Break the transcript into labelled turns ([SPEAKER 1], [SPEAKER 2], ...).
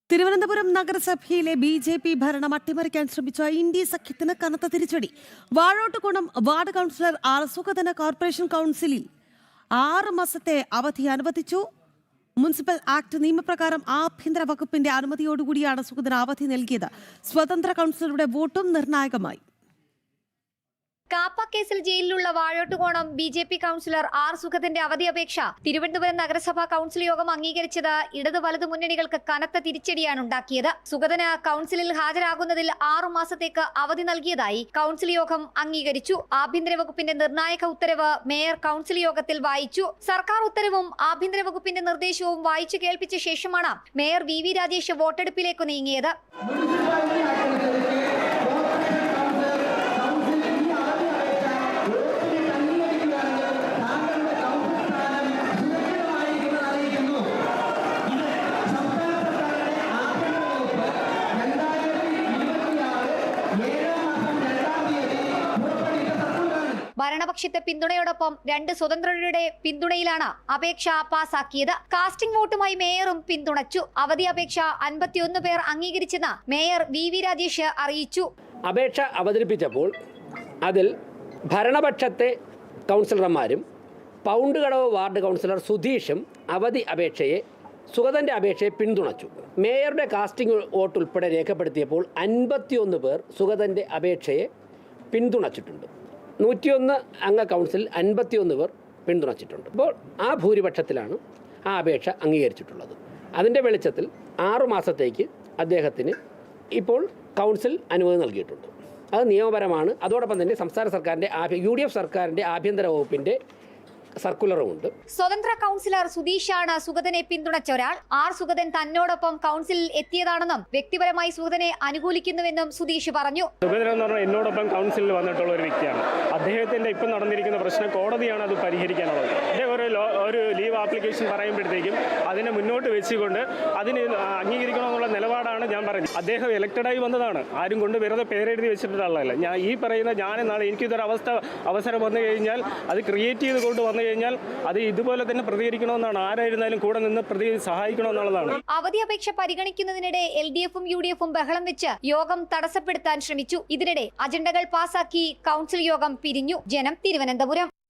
[SPEAKER 1] തിരുവനന്തപുരം നഗരസഭയിലെ ബി.ജെ.പി. ഭരണം അട്ടിമറിക്കാൻ ശ്രമിച്ച ഇന്ത്യ സഖ്യത്തിന് കനത്ത തിരിച്ചടി. വാഴോട്ടുകുണം വാർഡ് കൗൺസിലർ ആർ. സുഗതന് കോർപ്പറേഷൻ കൗൺസിലിൽ 6 മാസത്തെ അവധി അനുവദിച്ചു. മുനിസിപ്പൽ ആക്ട് നിയമപ്രകാരം ആഭ്യന്തര വകുപ്പിന്റെ അനുമതിയോടുകൂടിയാണ് സുഗതന് അവധി നൽകിയത്. സ്വതന്ത്ര കൗൺസിലറുടെ വോട്ടും നിർണായകമായി.
[SPEAKER 2] കാപ്പ കേസിൽ ജയിലിലുള്ള വാഴോട്ടുകോണം ബി.ജെ.പി. Councillor R. സുഗതന്റെ അവധി അപേക്ഷ തിരുവനന്തപുരം നഗരസഭാ കൗൺസിൽ യോഗം അംഗീകരിച്ചത് ഇടതു വലതു മുന്നണികൾക്ക് കനത്ത തിരിച്ചടിയാണ് ഉണ്ടാക്കിയത്. സുഗതന് കൗൺസിലിൽ ഹാജരാകുന്നതിൽ 6 മാസത്തേക്ക് അവധി നൽകിയതായി കൗൺസിൽ യോഗം അംഗീകരിച്ചു. ആഭ്യന്തര വകുപ്പിന്റെ നിർണായക ഉത്തരവ് മേയർ കൗൺസിൽ യോഗത്തിൽ വായിച്ചു. സർക്കാർ ഉത്തരവും ആഭ്യന്തര വകുപ്പിന്റെ നിർദ്ദേശവും വായിച്ചു കേൾപ്പിച്ച ശേഷമാണ് മേയർ വി രാജേഷ് വോട്ടെടുപ്പിലേക്ക് നീങ്ങിയത്. ഭരണപക്ഷത്തെ പിന്തുണയോടൊപ്പം 2 സ്വതന്ത്രരുടെ പിന്തുണയിലാണ് അപേക്ഷ പാസാക്കിയത്. കാസ്റ്റിംഗ് വോട്ടുമായി മേയറും പിന്തുണച്ചു. അവധി അപേക്ഷ 51 പേർ അംഗീകരിച്ചെന്ന് മേയർ വി രാജേഷ് അറിയിച്ചു.
[SPEAKER 3] അപേക്ഷ അവതരിപ്പിച്ചപ്പോൾ അതിൽ ഭരണപക്ഷത്തെ കൗൺസിലർമാരും പൗണ്ട് കടവ് വാർഡ് കൗൺസിലർ സുധീഷും അവധി അപേക്ഷയെ സുഗതന്റെ അപേക്ഷയെ പിന്തുണച്ചു. മേയറുടെ കാസ്റ്റിംഗ് വോട്ട് ഉൾപ്പെടെ രേഖപ്പെടുത്തിയപ്പോൾ 51 പേർ സുഗതന്റെ അപേക്ഷയെ പിന്തുണച്ചിട്ടുണ്ട്. 101 അംഗ കൗൺസിൽ 51 പേർ പിന്തുണച്ചിട്ടുണ്ട്. അപ്പോൾ ആ ഭൂരിപക്ഷത്തിലാണ് ആ അപേക്ഷ അംഗീകരിച്ചിട്ടുള്ളത്. അതിൻ്റെ വെളിച്ചത്തിൽ 6 മാസത്തേക്ക് അദ്ദേഹത്തിന് ഇപ്പോൾ കൗൺസിൽ അനുമതി നൽകിയിട്ടുണ്ട്. അത് നിയമപരമാണ്. അതോടൊപ്പം തന്നെ സംസ്ഥാന സർക്കാരിൻ്റെ UDF സർക്കാരിൻ്റെ ആഭ്യന്തര വകുപ്പിൻ്റെ സർക്കുലറുമുണ്ട്.
[SPEAKER 2] സ്വതന്ത്ര കൗൺസിലർ സുധീഷാണ് സുഗതനെ പിന്തുണച്ച ഒരാൾ. ആർ. സുഗതൻ തന്നോടൊപ്പം കൗൺസിലിൽ എത്തിയതാണെന്നും വ്യക്തിപരമായി സുഗതനെ അനുകൂലിക്കുന്നുവെന്നും സുധീഷ് പറഞ്ഞു.
[SPEAKER 4] സുഗതൻ എന്ന് പറഞ്ഞാൽ എന്നോടൊപ്പം കൗൺസിലിൽ വന്നിട്ടുള്ള ഒരു വ്യക്തിയാണ്. അദ്ദേഹത്തിന്റെ ഇപ്പം നടന്നിരിക്കുന്ന പ്രശ്നം കോടതിയാണ് അത് പരിഹരിക്കാനുള്ളത്. അദ്ദേഹം ഒരു ലീവ് ആപ്ലിക്കേഷൻ പറയുമ്പോഴത്തേക്കും അതിനെ മുന്നോട്ട് വെച്ചുകൊണ്ട് അതിന് അംഗീകരിക്കണമെന്നുള്ള നിലപാടാണ് ഞാൻ പറഞ്ഞത്. അദ്ദേഹം ഇലക്റ്റഡായി വന്നതാണ്. ആരും കൊണ്ട് വെറുതെ പേരെഴുതി വെച്ചിട്ടുള്ളതല്ല. ഞാൻ ഈ പറയുന്ന ഞാനെന്നാണ് എനിക്കിതൊരു അവസരം വന്നു കഴിഞ്ഞാൽ അത് ക്രിയേറ്റ് ചെയ്ത് കൊണ്ട് വന്നു കഴിഞ്ഞാൽ അത് ഇതുപോലെ തന്നെ പ്രതികരിക്കണമെന്നാണ്. ആരായിരുന്നാലും കൂടെ നിന്ന് സഹായിക്കണമെന്നുള്ളതാണ്.
[SPEAKER 2] അവധി അപേക്ഷ പരിഗണിക്കുന്നതിനിടെ LDF-ഉം UDF-ഉം ബഹളം വെച്ച് യോഗം തടസ്സപ്പെടുത്താൻ ശ്രമിച്ചു. ഇതിനിടെ അജണ്ടകൾ പാസാക്കി കൗൺസിൽ യോഗം പിരിഞ്ഞു. ജനം, തിരുവനന്തപുരം.